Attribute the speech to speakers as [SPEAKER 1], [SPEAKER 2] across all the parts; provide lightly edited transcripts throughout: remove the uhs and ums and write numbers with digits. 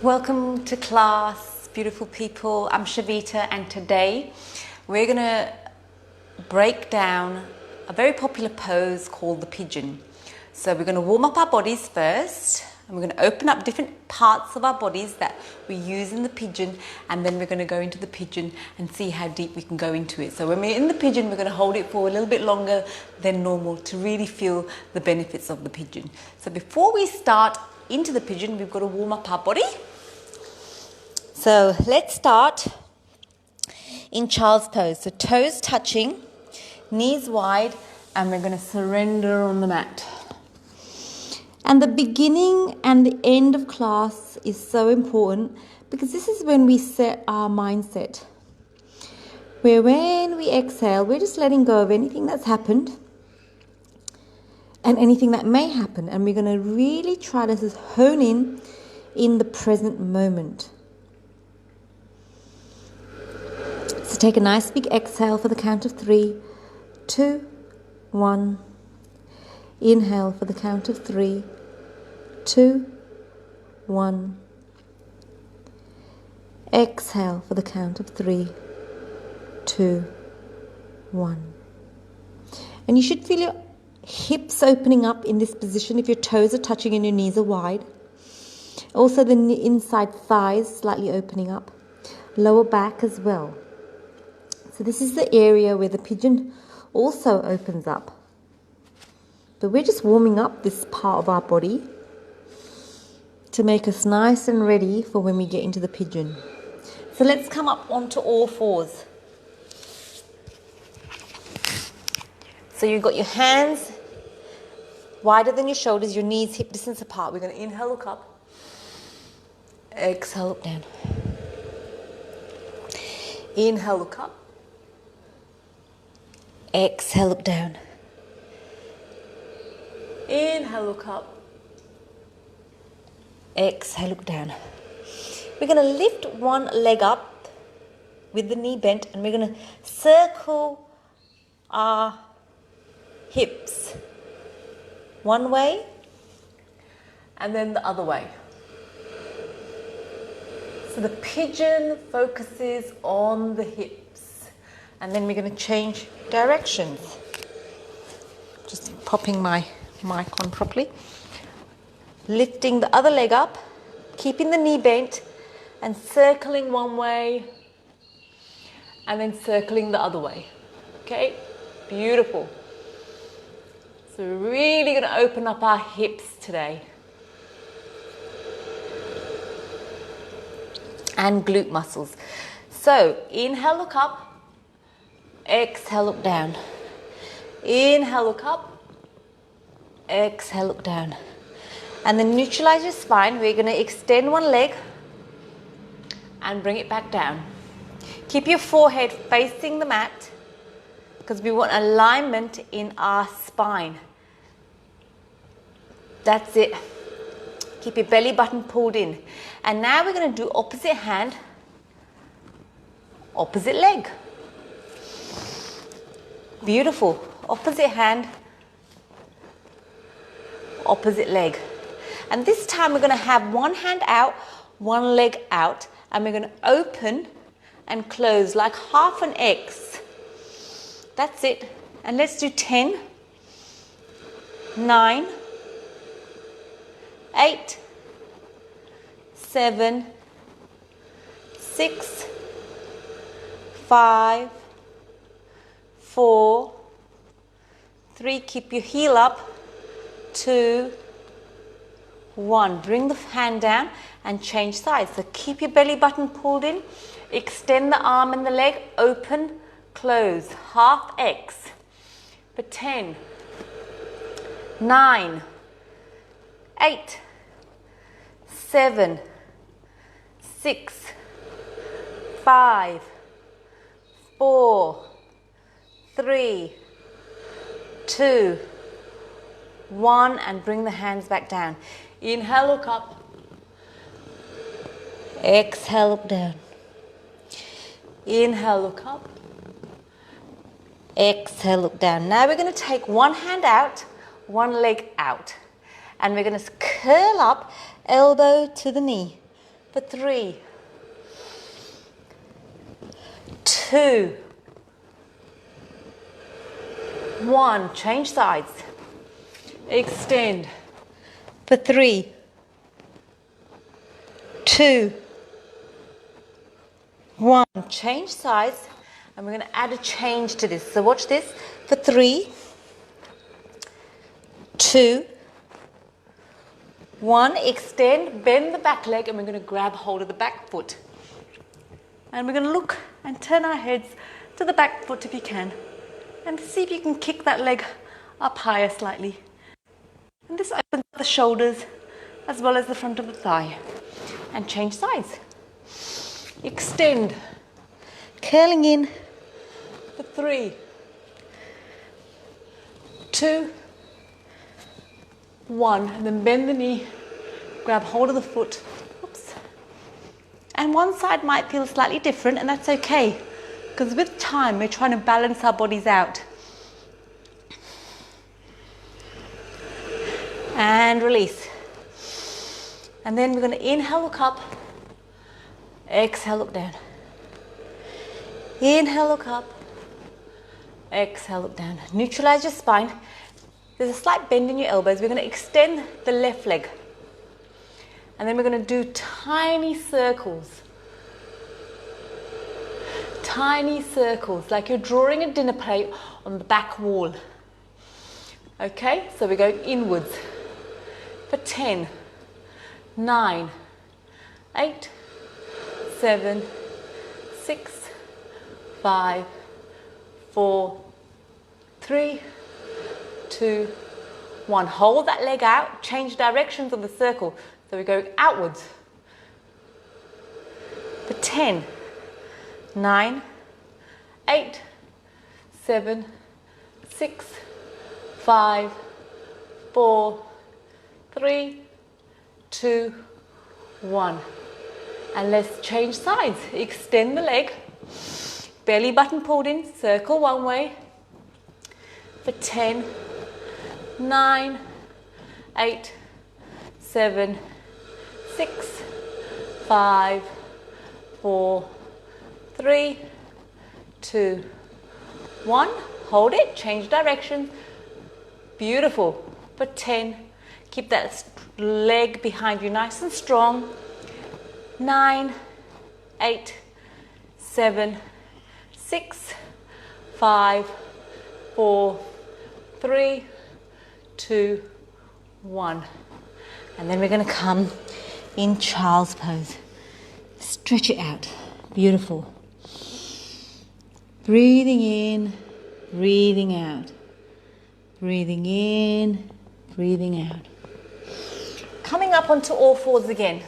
[SPEAKER 1] Welcome to class, beautiful people. I'm Shavita, and today we're going to break down a very popular pose called the pigeon. So we're going to warm up our bodies first, and we're going to open up different parts of our bodies that we use in the pigeon, and then we're going to go into the pigeon and see how deep we can go into it. So when we're in the pigeon, we're going to hold it for a little bit longer than normal to really feel the benefits of the pigeon. So before we start into the pigeon, we've got to warm up our body. So let's start in child's pose. So toes touching, knees wide, and we're going to surrender on the mat. And the beginning and the end of class is so important because this is when we set our mindset. Where when we exhale, we're just letting go of anything that's happened and anything that may happen. And we're going to really try to just hone in the present moment. So take a nice big exhale for the count of 3, 2, 1. Inhale for the count of 3, 2, 1. Exhale for the count of 3, 2, 1. And you should feel your hips opening up in this position if your toes are touching and your knees are wide. Also the inside thighs slightly opening up. Lower back as well. So this is the area where the pigeon also opens up. But we're just warming up this part of our body to make us nice and ready for when we get into the pigeon. So let's come up onto all fours. So you've got your hands wider than your shoulders, your knees hip distance apart. We're going to inhale, look up. Exhale, look down. Inhale, look up. Exhale, look down. Inhale, look up. Exhale, look down. We're going to lift one leg up with the knee bent, and we're going to circle our hips one way and then the other way. So the pigeon focuses on the hips. And then we're going to change directions. Just popping my mic on properly. Lifting the other leg up, keeping the knee bent, and circling one way, and then circling the other way. Okay? Beautiful. So we're really going to open up our hips today. And glute muscles. So inhale, look up. Exhale, look down. Inhale, look up. Exhale, look down. And then neutralize your spine. We're going to extend one leg and bring it back down. Keep your forehead facing the mat because we want alignment in our spine. That's it. Keep your belly button pulled in. And now we're going to do opposite hand, opposite leg. Beautiful. Opposite hand, opposite leg. And this time we're going to have one hand out, one leg out, and we're going to open and close like half an X. That's it. And let's do 10, 9, 8, 7, 6, 5, 4, 3, keep your heel up, 2, 1. Bring the hand down and change sides. So keep your belly button pulled in, extend the arm and the leg, open, close, half X for 10, 9, 8, 7, 6, 5, 4, 3, 2, 1, and bring the hands back down. Inhale, look up. Exhale, look down. Inhale, look up. Exhale, look down. Now we're going to take one hand out, one leg out. And we're going to curl up, elbow to the knee. for 3, 2, 1. Change sides. Extend for 3, 2, 1. Change sides, and we're going to add a change to this. So watch this. For 3, 2, 1. Extend, bend the back leg, and we're going to grab hold of the back foot. And we're going to look and turn our heads to the back foot if you can. And see if you can kick that leg up higher slightly. And this opens up the shoulders as well as the front of the thigh. And change sides. Extend. Curling in for 3, 2, 1. And then bend the knee, grab hold of the foot. Oops. And one side might feel slightly different, and that's okay. Because with time, we're trying to balance our bodies out. And release. And then we're going to inhale, look up. Exhale, look down. Inhale, look up. Exhale, look down. Neutralize your spine. There's a slight bend in your elbows. We're going to extend the left leg. And then we're going to do tiny circles. Tiny circles, like you're drawing a dinner plate on the back wall. Okay, so we're going inwards for 10, 9, 8, 7, 6, 5, 4, 3, 2, 1. Hold that leg out, change directions of the circle. So we're going outwards for 10, 9, 8, 7, 6, 5, 4, 3, 2, 1. And let's change sides. Extend the leg. Belly button pulled in. Circle one way. For 10, 9, 8, 7, 6, 5, 4, 3, 2, 1. Hold it. Change direction. Beautiful. For 10. Keep that leg behind you nice and strong. 9, 8, 7, 6, 5, 4, 3, 2, 1. And then we're going to come in child's pose. Stretch it out. Beautiful. Breathing in, breathing out. Breathing in, breathing out. Coming up onto all fours again.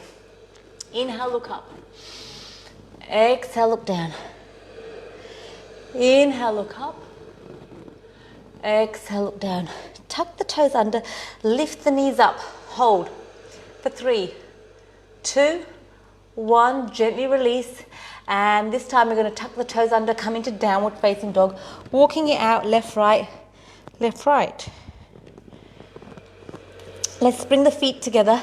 [SPEAKER 1] Inhale, look up. Exhale, look down. Inhale, look up. Exhale, look down. Tuck the toes under, lift the knees up. Hold for 3, 2, 1. Gently release. And this time we're going to tuck the toes under, come into downward facing dog. Walking it out, left, right, left, right. Let's bring the feet together.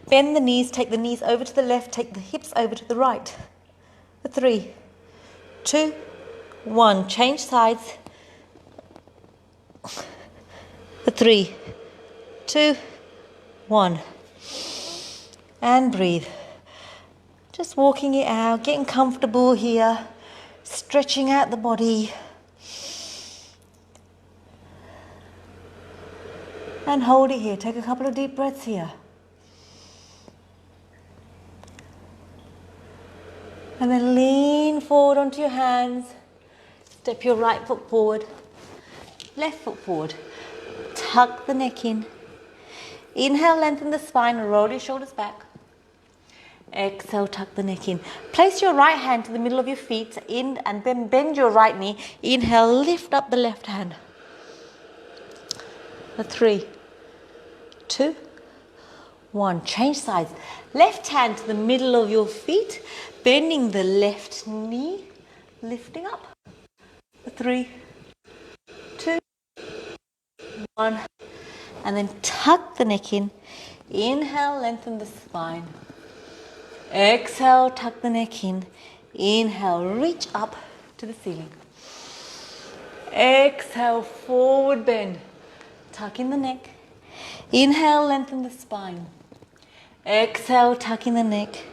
[SPEAKER 1] Bend the knees, take the knees over to the left, take the hips over to the right. For 3, 2, 1. Change sides. For 3, 2, 1. And breathe. Just walking it out, getting comfortable here, stretching out the body. And hold it here. Take a couple of deep breaths here. And then lean forward onto your hands. Step your right foot forward, left foot forward. Tuck the neck in. Inhale, lengthen the spine, roll your shoulders back. Exhale, tuck the neck in. Place your right hand to the middle of your feet in and then bend your right knee. Inhale, lift up the left hand. For 3, 2, 1. Change sides. Left hand to the middle of your feet, bending the left knee, lifting up. For 3, 2, 1. And then tuck the neck in. Inhale, lengthen the spine. Exhale, tuck the neck in. Inhale, reach up to the ceiling. Exhale, forward bend. Tuck in the neck. Inhale, lengthen the spine. Exhale, tuck in the neck.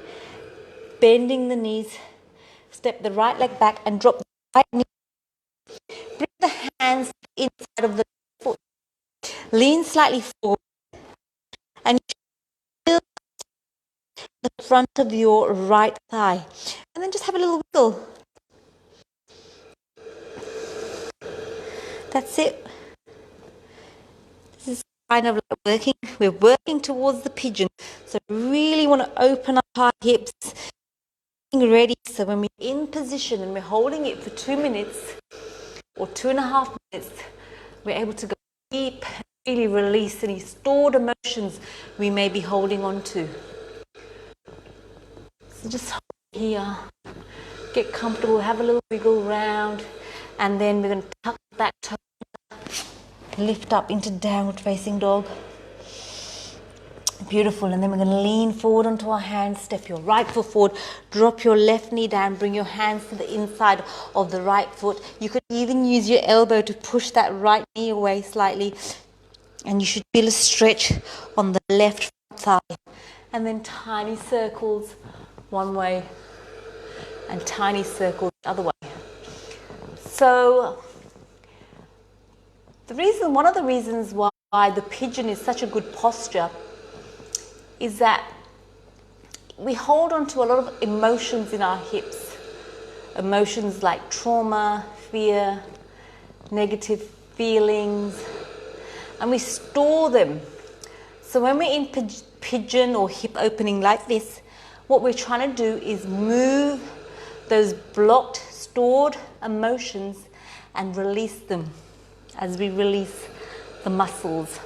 [SPEAKER 1] Bending the knees. Step the right leg back and drop the right knee. Bring the hands inside of the foot. Lean slightly forward. And feel the front of your right thigh. And then just have a little wiggle. That's it. This is kind of like we're working towards the pigeon. So really want to open up our hips. Getting ready. So when we're in position and we're holding it for 2 minutes or 2.5 minutes, we're able to go deep and really release any stored emotions we may be holding on to. So just hold here, get comfortable, have a little wiggle round, and then we're going to tuck the back toe, lift up into downward facing dog. Beautiful. And then we're going to lean forward onto our hands, step your right foot forward, drop your left knee down, bring your hands to the inside of the right foot. You could even use your elbow to push that right knee away slightly, and you should feel a stretch on the left thigh. And then tiny circles one way and tiny circles the other way. So one of the reasons why the pigeon is such a good posture is that we hold on to a lot of emotions in our hips. Emotions like trauma, fear, negative feelings, and we store them. So when we're in pigeon or hip opening like this, what we're trying to do is move those blocked, stored emotions and release them as we release the muscles.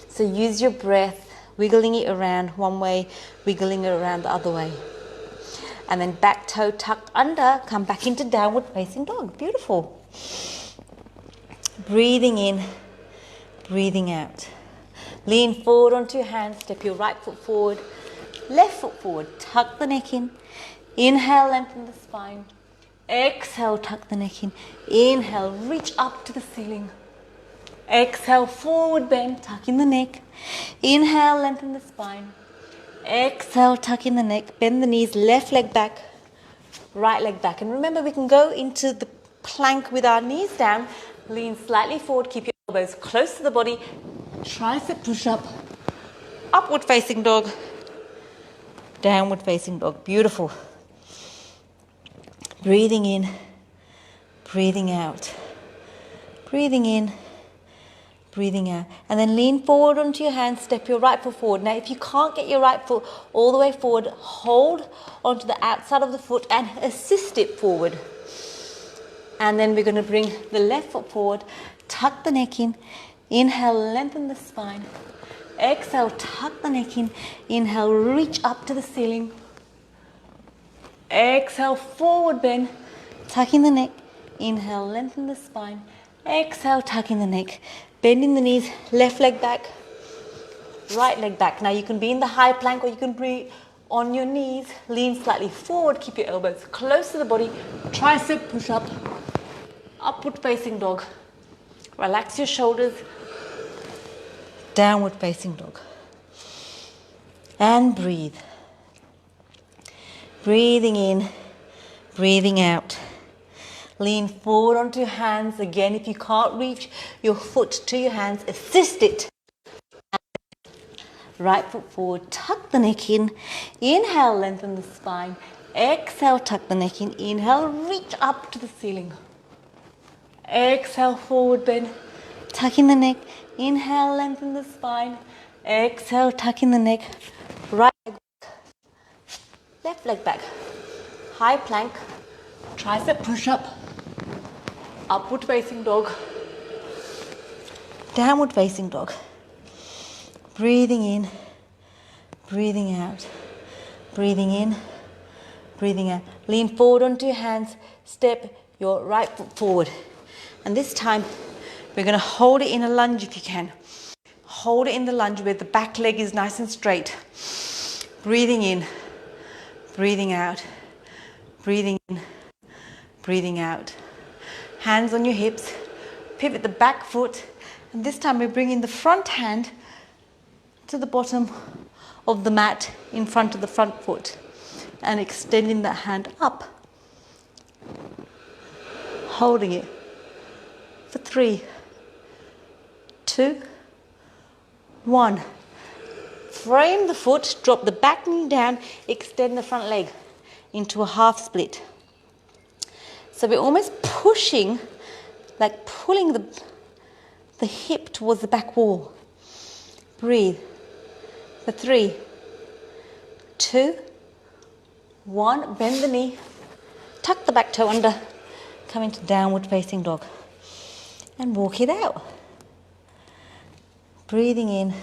[SPEAKER 1] So use your breath, wiggling it around one way, wiggling it around the other way. And then back toe tucked under, come back into downward facing dog. Beautiful. Breathing in, breathing out. Lean forward onto your hands, step your right foot forward, left foot forward, tuck the neck in. Inhale, lengthen the spine. Exhale, tuck the neck in. Inhale, reach up to the ceiling. Exhale, forward bend, tuck in the neck. Inhale, lengthen the spine. Exhale, tuck in the neck, bend the knees, left leg back, right leg back. And remember, we can go into the plank with our knees down, lean slightly forward, keep your elbows close to the body, tricep push-up, upward facing dog, downward facing dog. Beautiful. Breathing in, breathing out. Breathing in, breathing out. And then lean forward onto your hands, step your right foot forward. Now, if you can't get your right foot all the way forward, hold onto the outside of the foot and assist it forward. And then we're going to bring the left foot forward, tuck the neck in. Inhale, lengthen the spine. Exhale, tuck the neck in. Inhale, reach up to the ceiling. Exhale, forward bend, tuck in the neck. Inhale, lengthen the spine. Exhale, tuck in the neck. Bending the knees, left leg back, right leg back. Now you can be in the high plank or you can be on your knees. Lean slightly forward, keep your elbows close to the body. Tricep push up, upward facing dog. Relax your shoulders, downward facing dog. And breathe. Breathing in, breathing out. Lean forward onto your hands. Again, if you can't reach your foot to your hands, assist it. Right foot forward, tuck the neck in. Inhale, lengthen the spine. Exhale, tuck the neck in. Inhale, reach up to the ceiling. Exhale, forward bend, tuck in the neck. Inhale, lengthen the spine. Exhale, tuck in the neck. Right leg back, left leg back. High plank, tricep push up, upward facing dog, downward facing dog. Breathing in, breathing out, breathing in, breathing out. Lean forward onto your hands, step your right foot forward. And this time, we're going to hold it in a lunge if you can. Hold it in the lunge where the back leg is nice and straight. Breathing in, breathing out, breathing in, breathing out. Hands on your hips, pivot the back foot, and this time we're bringing the front hand to the bottom of the mat in front of the front foot and extending that hand up. Holding it for 3, 2, 1. Frame the foot, drop the back knee down, extend the front leg into a half split. So we're almost pushing, like pulling the hip towards the back wall. Breathe for 3, 2, 1. Bend the knee, tuck the back toe under, come into downward facing dog and walk it out. Breathing in,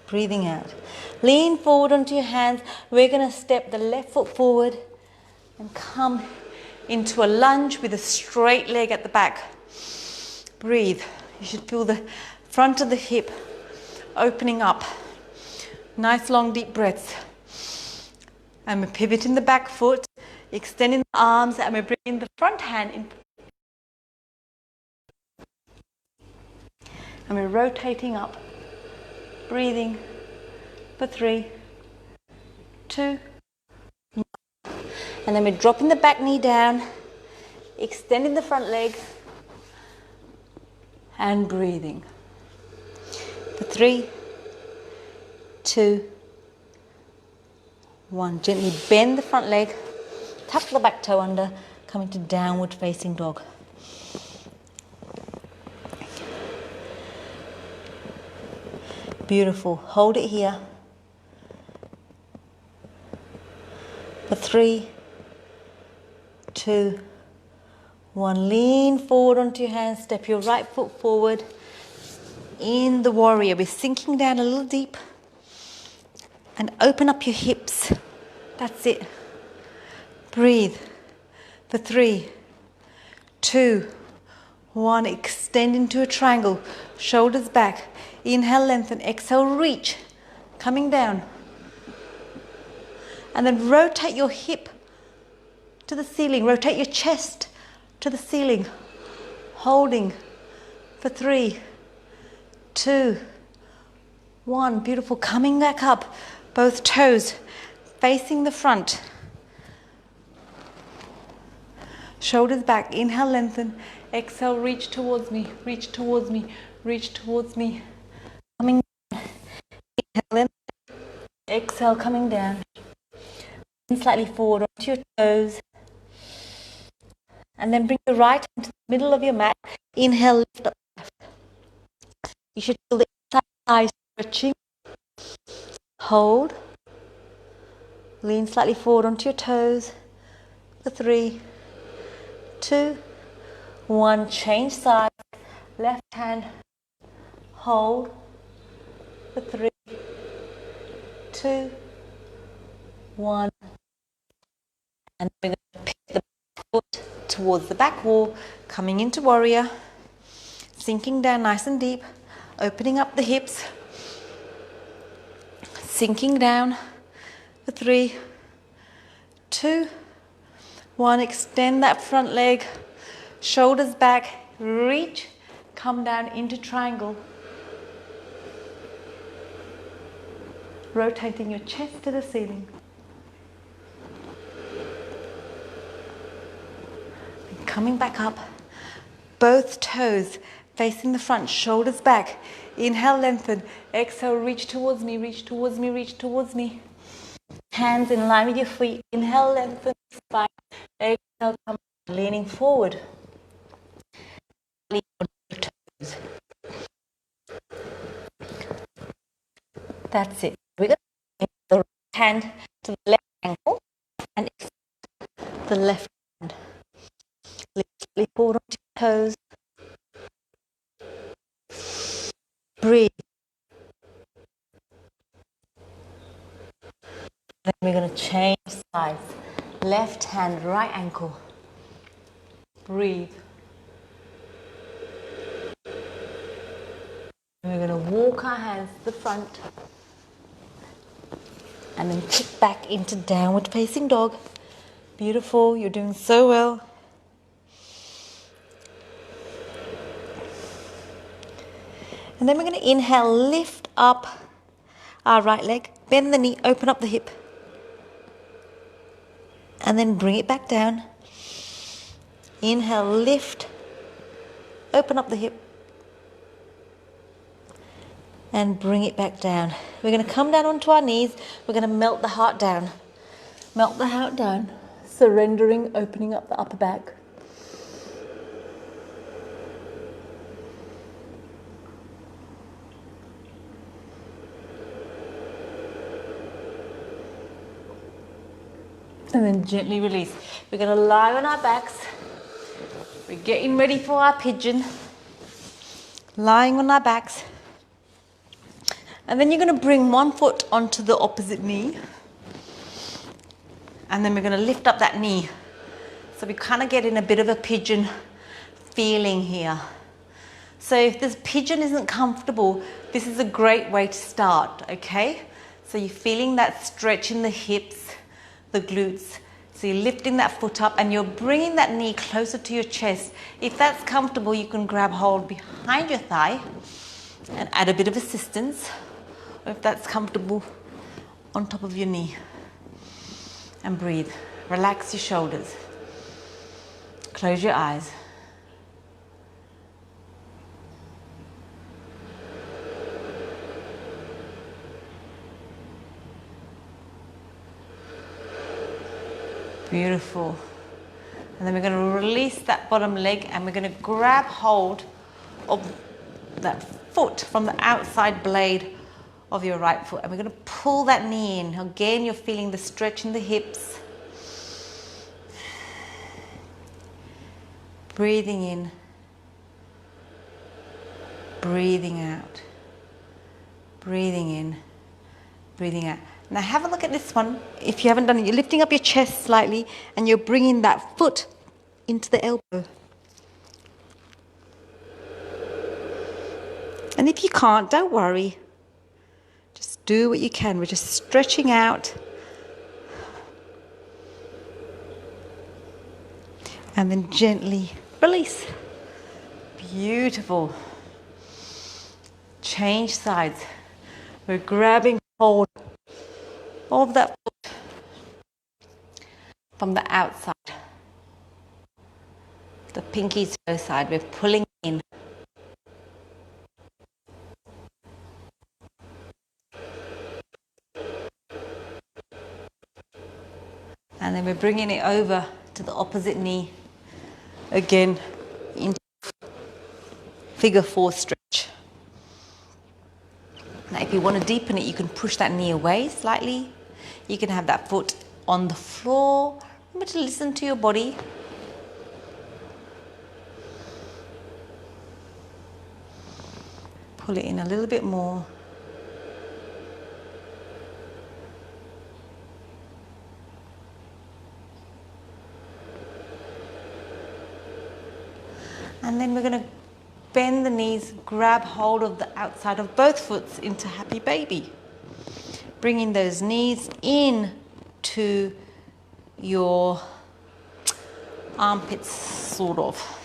[SPEAKER 1] breathing out. Lean forward onto your hands. We're going to step the left foot forward and come into a lunge with a straight leg at the back. Breathe. You should feel the front of the hip opening up. Nice long deep breaths. And we're pivoting the back foot, extending the arms, and we're bringing the front hand in. And we're rotating up. Breathing for 3, 2, 1. And then we're dropping the back knee down, extending the front leg, and breathing for 3, 2, 1. Gently bend the front leg, tuck the back toe under, come into downward facing dog. Beautiful. Hold it here for 3, 2, 1. Lean forward onto your hands. Step your right foot forward in the warrior. We're sinking down a little deep and open up your hips. That's it. Breathe for 3, 2, 1. Extend into a triangle. Shoulders back. Inhale, lengthen. Exhale, reach. Coming down. And then rotate your hip to the ceiling. Rotate your chest to the ceiling. Holding for 3, 2, 1. Beautiful. Coming back up. Both toes facing the front. Shoulders back. Inhale, lengthen. Exhale, reach towards me. Reach towards me. Reach towards me. Coming down. Inhale, lengthen. Exhale, coming down. Slightly forward onto your toes. And then bring your right hand to the middle of your mat. Inhale, lift up left. You should feel the inside thigh stretching. Hold. Lean slightly forward onto your toes. For 3, 2, 1. Change sides. Left hand. Hold. For 3, 2, 1. And we're going to pick the foot towards the back wall, coming into warrior, sinking down nice and deep, opening up the hips, sinking down for 3, 2, 1. Extend that front leg, shoulders back, reach, come down into triangle, rotating your chest to the ceiling. Coming back up, both toes facing the front, shoulders back. Inhale, lengthen. Exhale, reach towards me, reach towards me, reach towards me. Hands in line with your feet. Inhale, lengthen spine. Exhale, come leaning forward. That's it. We're going to bring the right hand to the left ankle and the left hand. Lift forward onto your toes. Breathe. Then we're going to change sides. Left hand, right ankle. Breathe. We're going to walk our hands to the front And then kick back into downward facing dog. Beautiful, you're doing so well. And then we're going to inhale, lift up our right leg, bend the knee, open up the hip. And then bring it back down. Inhale, lift, open up the hip. And bring it back down. We're going to come down onto our knees. We're going to melt the heart down. Melt the heart down, surrendering, opening up the upper back. And then gently release. We're going to lie on our backs. We're getting ready for our pigeon. Lying on our backs. And then you're going to bring one foot onto the opposite knee. And then we're going to lift up that knee. So we kind of get in a bit of a pigeon feeling here. So if this pigeon isn't comfortable, this is a great way to start, okay? So you're feeling that stretch in the hips, the glutes. So you're lifting that foot up and you're bringing that knee closer to your chest. If that's comfortable, you can grab hold behind your thigh and add a bit of assistance. Or if that's comfortable, on top of your knee. And breathe. Relax your shoulders. Close your eyes. Beautiful. And then we're going to release that bottom leg and we're going to grab hold of that foot from the outside blade of your right foot. And we're going to pull that knee in. Again, you're feeling the stretch in the hips. Breathing in. Breathing out. Breathing in. Breathing out. Now have a look at this one. If you haven't done it, you're lifting up your chest slightly and you're bringing that foot into the elbow. And if you can't, don't worry. Just do what you can. We're just stretching out. And then gently release. Beautiful. Change sides. We're grabbing hold of that foot from the outside. The pinky toe side. We're pulling in. And then we're bringing it over to the opposite knee. Again, into figure 4 stretch. Now if you want to deepen it, you can push that knee away slightly. You can have that foot on the floor. Remember to listen to your body. Pull it in a little bit more. And then we're going to bend the knees, grab hold of the outside of both foots into happy baby. Bringing those knees in to your armpits, sort of.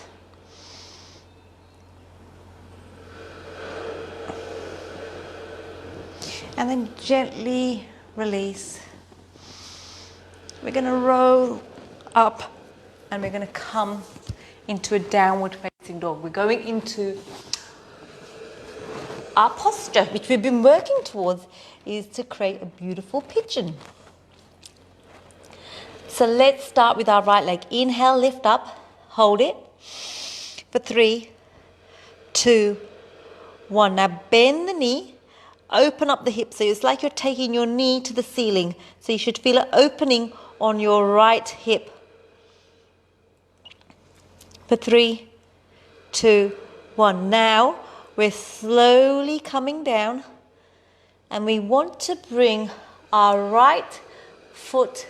[SPEAKER 1] And then gently release. We're going to roll up and we're going to come into a downward facing dog. We're going into our posture, which we've been working towards, is to create a beautiful pigeon. So let's start with our right leg. Inhale, lift up, hold it for 3, 2, 1. Now bend the knee, open up the hip. So it's like you're taking your knee to the ceiling. So you should feel an opening on your right hip. For 3, 2, 1. Now we're slowly coming down and we want to bring our right foot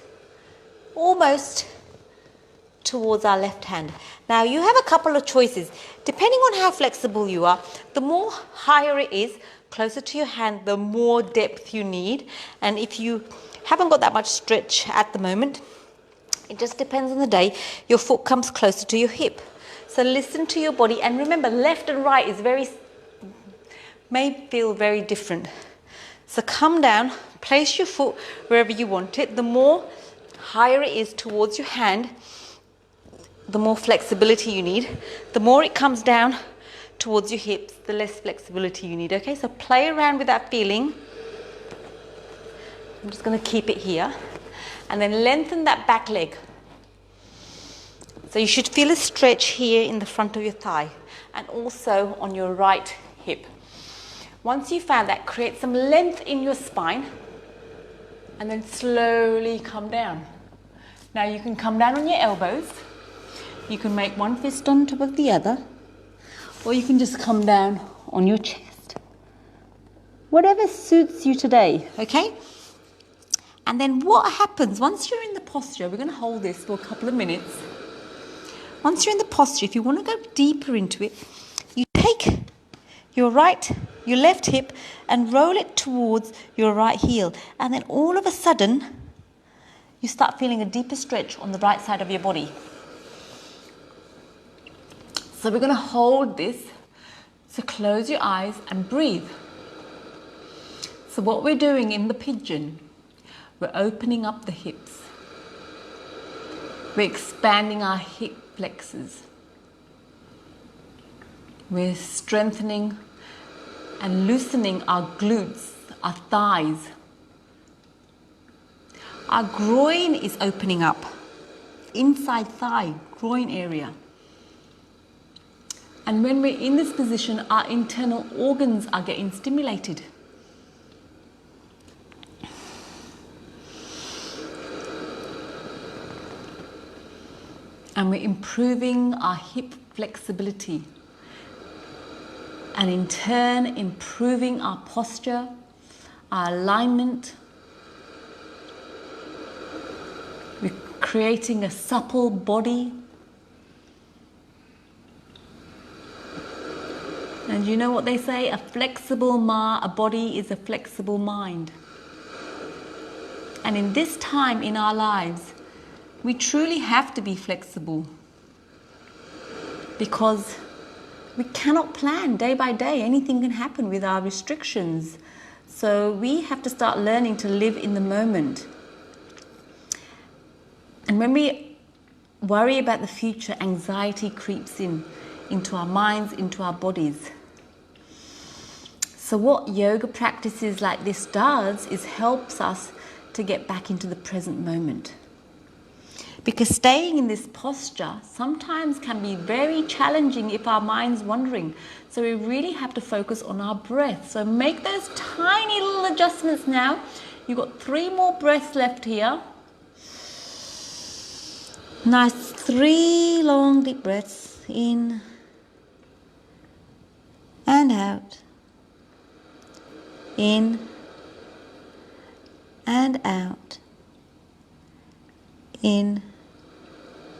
[SPEAKER 1] almost towards our left hand. Now you have a couple of choices. Depending on how flexible you are, the more higher it is, closer to your hand, the more depth you need. And if you haven't got that much stretch at the moment. It just depends on the day. Your foot comes closer to your hip. So listen to your body, and remember, left and right is may feel very different. So come down, place your foot wherever you want it. The more higher it is towards your hand, the more flexibility you need. The more it comes down towards your hips, the less flexibility you need. Okay, so play around with that feeling. I'm just going to keep it here. And then lengthen that back leg. So you should feel a stretch here in the front of your thigh and also on your right hip. Once you found that, create some length in your spine and then slowly come down. Now you can come down on your elbows. You can make one fist on top of the other, or you can just come down on your chest. Whatever suits you today, okay? And then what happens once you're in the posture, we're going to hold this for a couple of minutes. Once you're in the posture, if you want to go deeper into it, you take your left hip and roll it towards your right heel. And then all of a sudden, you start feeling a deeper stretch on the right side of your body. So we're going to hold this. So close your eyes and breathe. So what we're doing in the pigeon, we're opening up the hips. We're expanding our hip flexors. We're strengthening and loosening our glutes, our thighs. Our groin is opening up. Inside thigh, groin area. And when we're in this position, our internal organs are getting stimulated. And we're improving our hip flexibility. And in turn, improving our posture, our alignment. We're creating a supple body. And you know what they say? A body is a flexible mind. And in this time in our lives, we truly have to be flexible, because we cannot plan day by day. Anything can happen with our restrictions. So we have to start learning to live in the moment. And when we worry about the future, anxiety creeps into our minds, into our bodies. So what yoga practices like this does is helps us to get back into the present moment. Because staying in this posture sometimes can be very challenging if our mind's wandering. So we really have to focus on our breath. So make those tiny little adjustments now. You've got 3 more breaths left here. Nice 3 long deep breaths in and out. In and out. In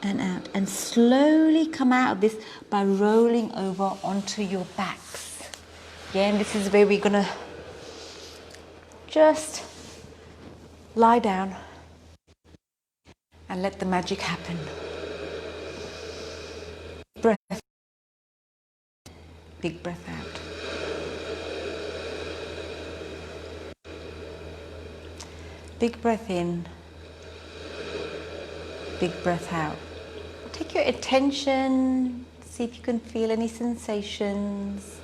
[SPEAKER 1] and out. And slowly come out of this by rolling over onto your backs. Again, this is where we're going to just lie down and let the magic happen. Breath. Big breath out. Big breath in. Big breath out. Take your attention, see if you can feel any sensations.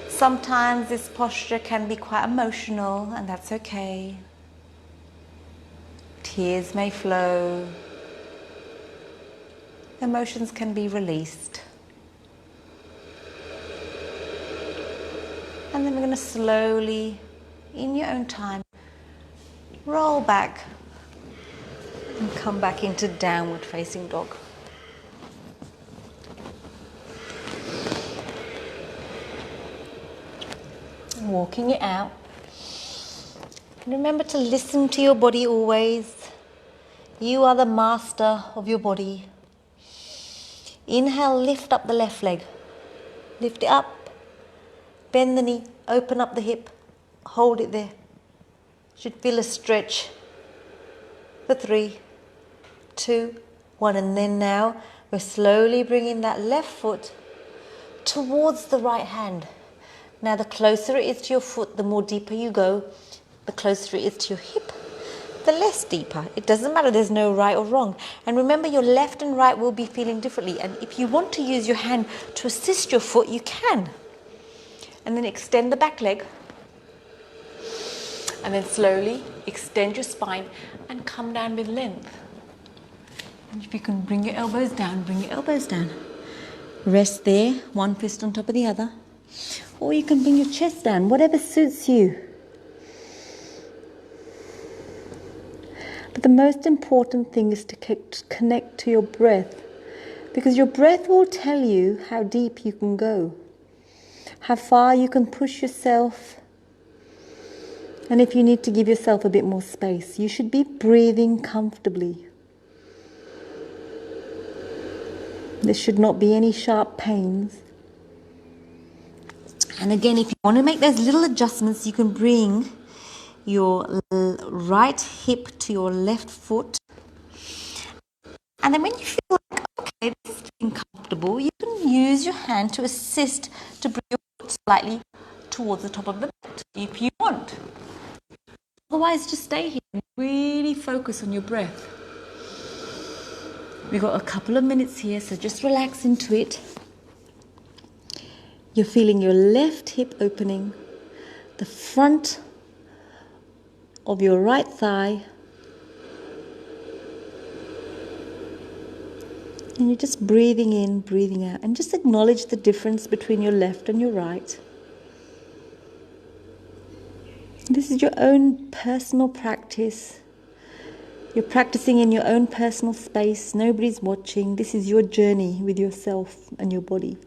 [SPEAKER 1] Sometimes this posture can be quite emotional, and that's okay. Tears may flow. Emotions can be released. And then we're going to slowly, in your own time, roll back and come back into downward facing dog. Walking it out. And remember to listen to your body always. You are the master of your body. Inhale, lift up the left leg. Lift it up. Bend the knee. Open up the hip. Hold it there. Should feel a stretch for 3, 2, 1. And then now we're slowly bringing that left foot towards the right hand. Now the closer it is to your foot, the more deeper you go. The closer it is to your hip, the less deeper. It doesn't matter, there's no right or wrong. And remember, your left and right will be feeling differently. And if you want to use your hand to assist your foot, you can. And then extend the back leg. And then slowly extend your spine and come down with length. And if you can bring your elbows down, bring your elbows down. Rest there, one fist on top of the other. Or you can bring your chest down, whatever suits you. But the most important thing is to connect to your breath, because your breath will tell you how deep you can go, how far you can push yourself, and if you need to give yourself a bit more space. You should be breathing comfortably. There should not be any sharp pains. And again, if you want to make those little adjustments, you can bring your right hip to your left foot. And then when you feel like, okay, this is getting comfortable, you can use your hand to assist to bring your foot slightly towards the top of the mat if you want. Otherwise, just stay here and really focus on your breath. We've got a couple of minutes here, so just relax into it. You're feeling your left hip opening, the front of your right thigh, and you're just breathing in, breathing out, and just acknowledge the difference between your left and your right. This is your own personal practice. You're practicing in your own personal space. Nobody's watching. This is your journey with yourself and your body.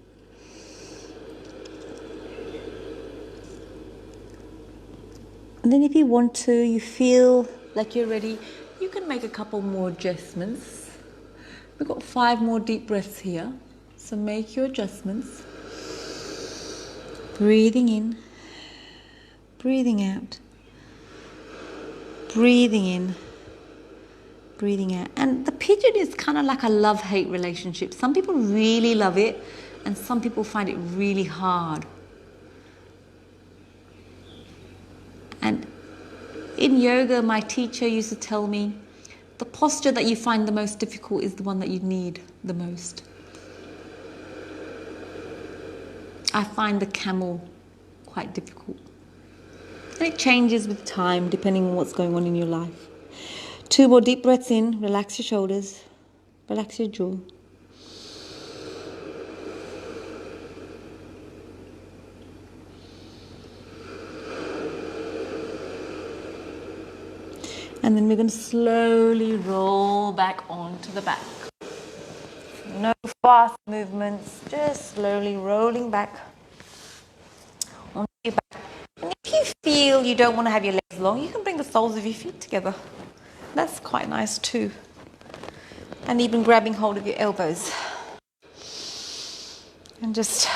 [SPEAKER 1] And then if you want to, you feel like you're ready, you can make a couple more adjustments. We've got 5 more deep breaths here. So make your adjustments. Breathing in, breathing out, breathing in, breathing out. And the pigeon is kind of like a love-hate relationship. Some people really love it, and some people find it really hard. And in yoga, my teacher used to tell me, the posture that you find the most difficult is the one that you need the most. I find the camel quite difficult. And it changes with time, depending on what's going on in your life. 2 more deep breaths in, relax your shoulders, relax your jaw. And then we're going to slowly roll back onto the back. No fast movements, just slowly rolling back onto your back. And if you feel you don't want to have your legs long, you can bring the soles of your feet together. That's quite nice too. And even grabbing hold of your elbows. And just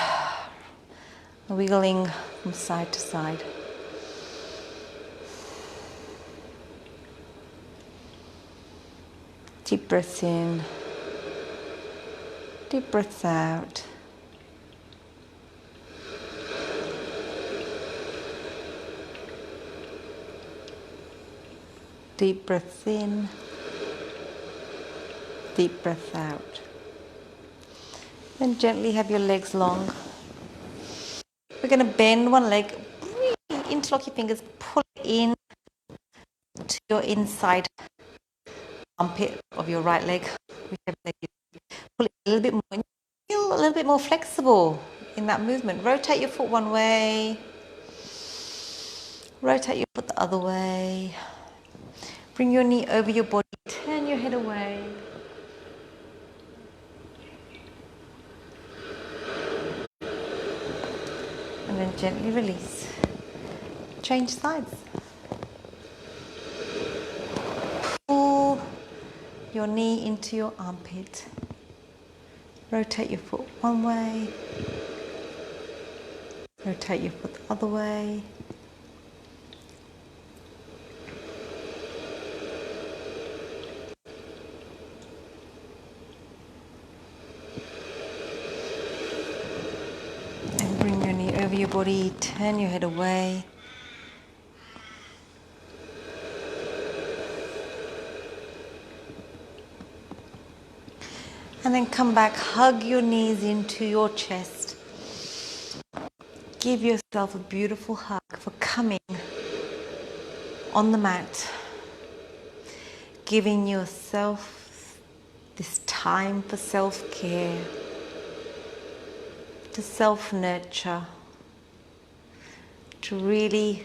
[SPEAKER 1] wiggling from side to side. Deep breaths in, deep breaths out. Deep breaths in, deep breath out. Then gently have your legs long. We're going to bend one leg, really interlock your fingers, pull it in to your inside armpit of your right leg. Whichever leg you pull it a little bit more, and you feel a little bit more flexible in that movement. Rotate your foot one way, rotate your foot the other way. Bring your knee over your body, turn your head away. And then gently release. Change sides. Pull your knee into your armpit. Rotate your foot one way. Rotate your foot the other way. body, turn your head away. And then come back, hug your knees into your chest. Give yourself a beautiful hug for coming on the mat. Giving yourself this time for self-care, to self-nurture, to really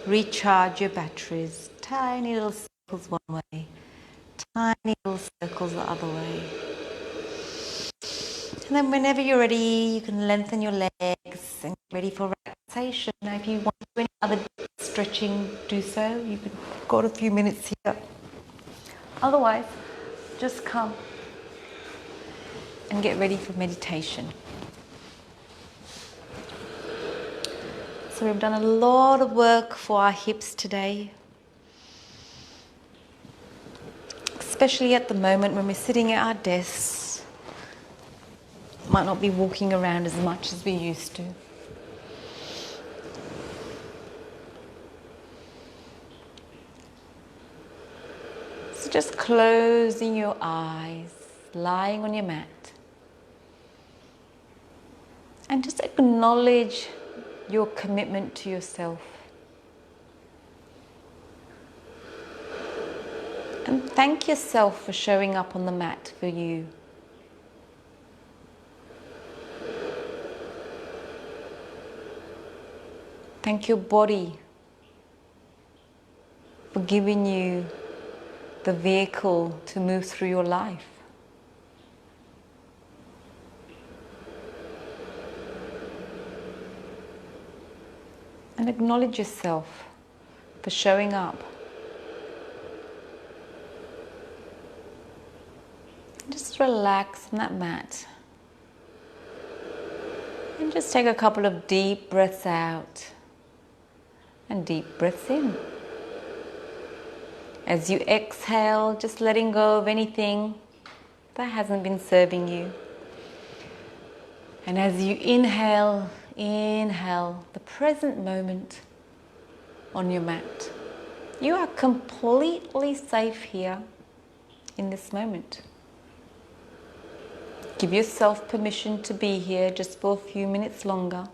[SPEAKER 1] recharge your batteries. Tiny little circles one way, tiny little circles the other way. And then whenever you're ready, you can lengthen your legs and get ready for relaxation. Now, if you want to do any other stretching, do so. You could got a few minutes here. Otherwise, just come and get ready for meditation. So we've done a lot of work for our hips today. Especially at the moment when we're sitting at our desks. Might not be walking around as much as we used to. So just closing your eyes, lying on your mat. And just acknowledge your commitment to yourself. And thank yourself for showing up on the mat for you. Thank your body for giving you the vehicle to move through your life. And acknowledge yourself for showing up. Just relax on that mat. And just take a couple of deep breaths out and deep breaths in. As you exhale, just letting go of anything that hasn't been serving you. And as you inhale, inhale the present moment on your mat. You are completely safe here in this moment. Give yourself permission to be here just for a few minutes longer.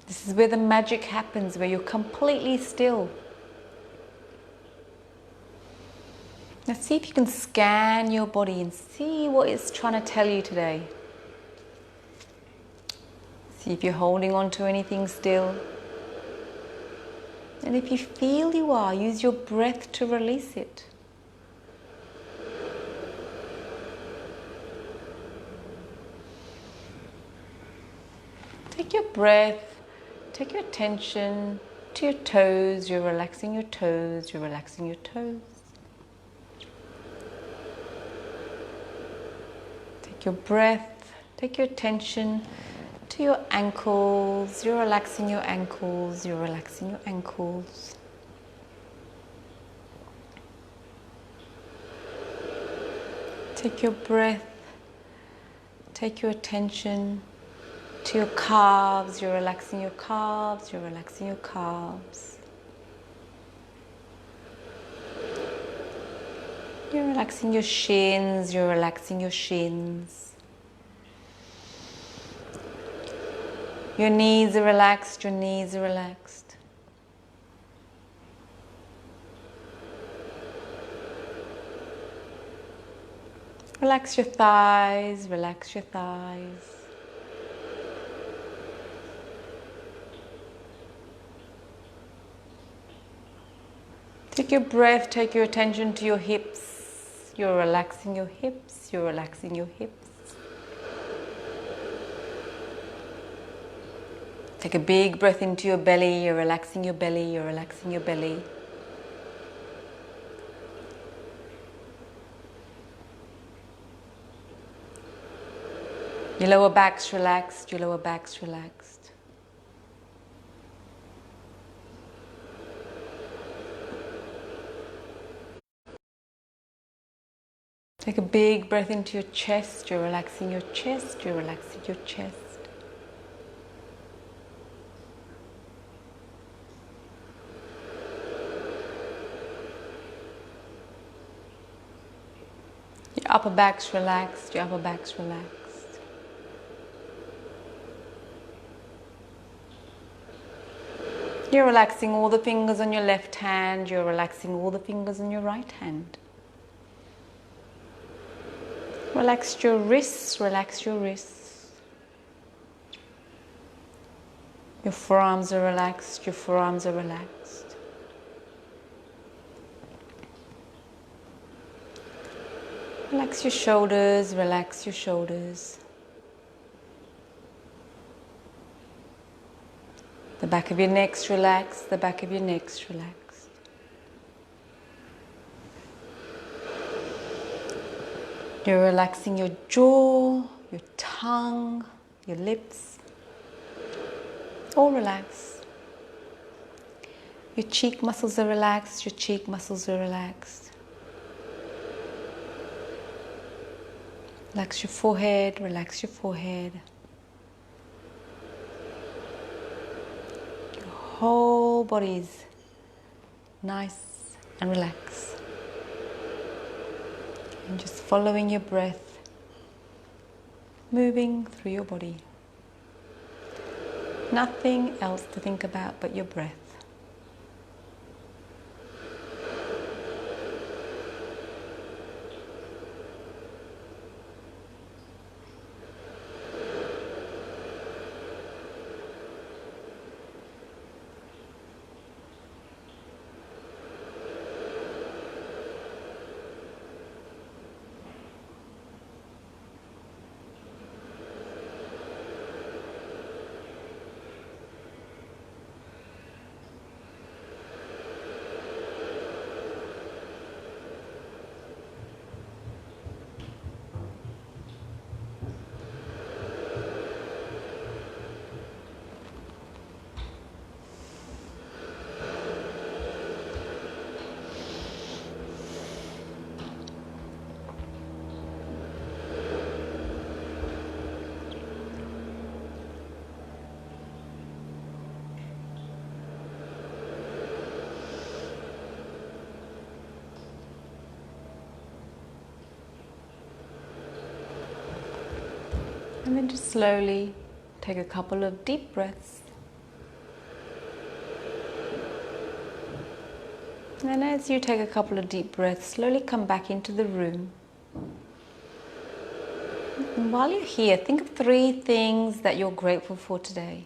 [SPEAKER 1] This is where the magic happens, where you're completely still. Now see if you can scan your body and see what it's trying to tell you today. See if you're holding on to anything still. And if you feel you are, use your breath to release it. Take your breath, take your attention to your toes. You're relaxing your toes, you're relaxing your toes. Take your breath, take your attention to your ankles. You're relaxing your ankles, you're relaxing your ankles. Take your breath, take your attention to your calves. You're relaxing your calves, you're relaxing your calves. You're relaxing your shins, you're relaxing your shins. Your knees are relaxed, your knees are relaxed. Relax your thighs, relax your thighs. Take your breath, take your attention to your hips. You're relaxing your hips, you're relaxing your hips. Take a big breath into your belly, you're relaxing your belly, you're relaxing your belly. Your lower back's relaxed, your lower back's relaxed. Take a big breath into your chest, you're relaxing your chest, you're relaxing your chest.
[SPEAKER 2] Your upper back's relaxed, your upper back's relaxed. You're relaxing all the fingers on your left hand, you're relaxing all the fingers on your right hand. Relax your wrists, relax your wrists. Your forearms are relaxed, your forearms are relaxed. Relax your shoulders, relax your shoulders. The back of your neck's relaxed, the back of your neck's relaxed. You're relaxing your jaw, your tongue, your lips. All relaxed. Your cheek muscles are relaxed, your cheek muscles are relaxed. Relax your forehead, relax your forehead. Your whole body is nice and relaxed. And just following your breath, moving through your body. Nothing else to think about but your breath. And then just slowly take a couple of deep breaths. And as you take a couple of deep breaths, slowly come back into the room. And while you're here, think of 3 things that you're grateful for today.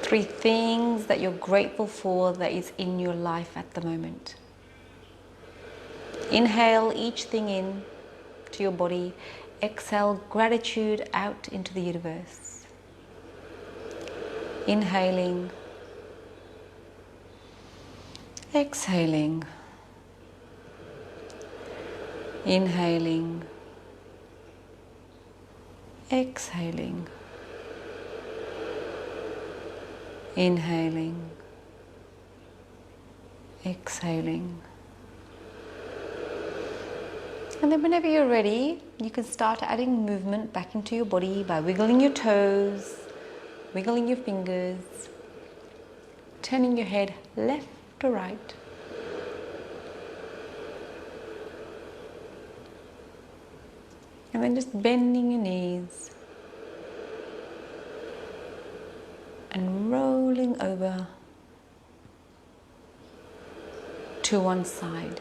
[SPEAKER 2] 3 things that you're grateful for that is in your life at the moment. Inhale each thing in to your body. Exhale gratitude out into the universe. Inhaling. Exhaling. Inhaling. Exhaling. Inhaling. Exhaling. And then whenever you're ready, you can start adding movement back into your body by wiggling your toes, wiggling your fingers, turning your head left to right. And then just bending your knees and rolling over to one side.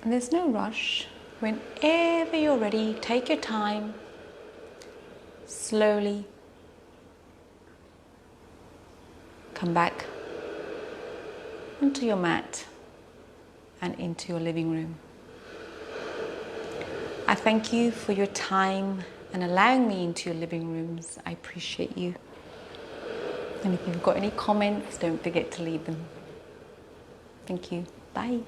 [SPEAKER 2] And there's no rush. Whenever you're ready, take your time, slowly come back onto your mat and into your living room. I thank you for your time and allowing me into your living rooms. I appreciate you. And if you've got any comments, don't forget to leave them. Thank you. Bye.